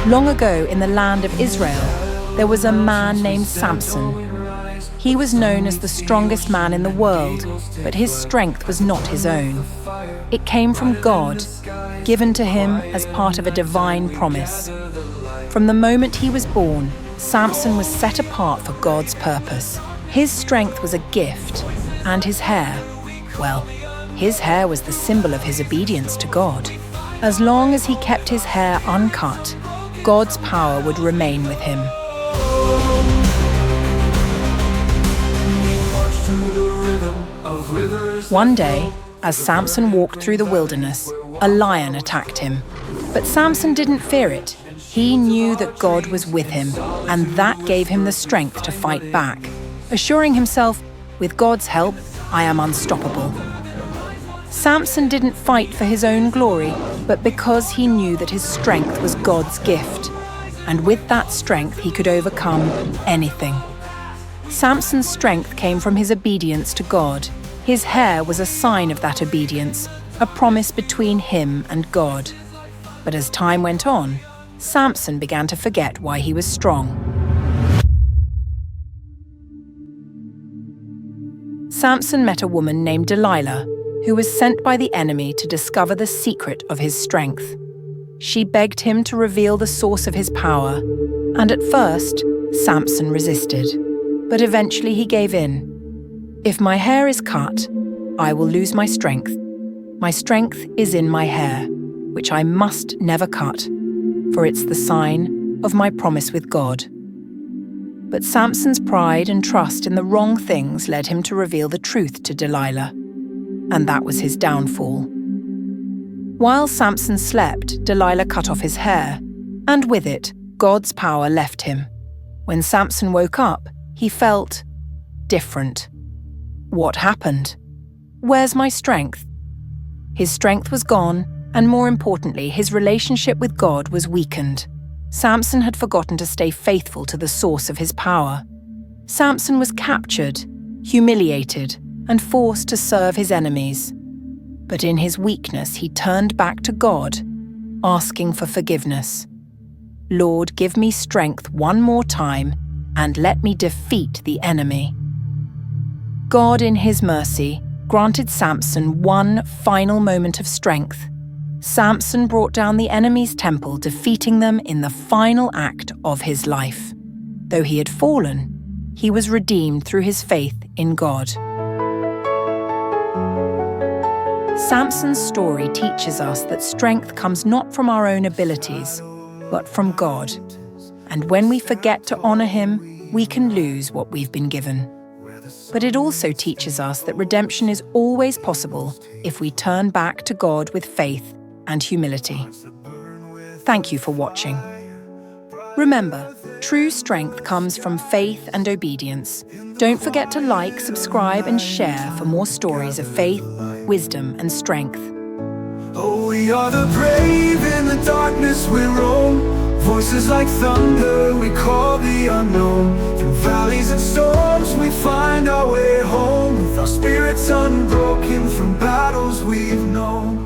Long ago in the land of Israel, there was a man named Samson. He was known as the strongest man in the world, but his strength was not his own. It came from God, given to him as part of a divine promise. From the moment he was born, Samson was set apart for God's purpose. His strength was a gift, and his hair, well, his hair was the symbol of his obedience to God. As long as he kept his hair uncut, God's power would remain with him. One day, as Samson walked through the wilderness, a lion attacked him. But Samson didn't fear it. He knew that God was with him, and that gave him the strength to fight back, assuring himself, with God's help, I am unstoppable. Samson didn't fight for his own glory, but because he knew that his strength was God's gift. And with that strength, he could overcome anything. Samson's strength came from his obedience to God. His hair was a sign of that obedience, a promise between him and God. But as time went on, Samson began to forget why he was strong. Samson met a woman named Delilah, who was sent by the enemy to discover the secret of his strength. She begged him to reveal the source of his power, and at first, Samson resisted. But eventually he gave in. If my hair is cut, I will lose my strength. My strength is in my hair, which I must never cut, for it's the sign of my promise with God. But Samson's pride and trust in the wrong things led him to reveal the truth to Delilah, and that was his downfall. While Samson slept, Delilah cut off his hair, and with it, God's power left him. When Samson woke up, he felt different. What happened? Where's my strength? His strength was gone, and more importantly, his relationship with God was weakened. Samson had forgotten to stay faithful to the source of his power. Samson was captured, humiliated, and forced to serve his enemies. But in his weakness, he turned back to God, asking for forgiveness. Lord, give me strength one more time, and let me defeat the enemy. God, in his mercy, granted Samson one final moment of strength. Samson brought down the enemy's temple, defeating them in the final act of his life. Though he had fallen, he was redeemed through his faith in God. Samson's story teaches us that strength comes not from our own abilities, but from God. And when we forget to honor him, we can lose what we've been given. But it also teaches us that redemption is always possible if we turn back to God with faith and humility. Thank you for watching. Remember, true strength comes from faith and obedience. Don't forget to like, subscribe, and share for more stories of faith, wisdom, and strength. Oh, we are the brave, in the darkness we roam. Voices like thunder, we call the unknown. Through valleys and storms, we find our way home. With our spirits unbroken from battles we've known.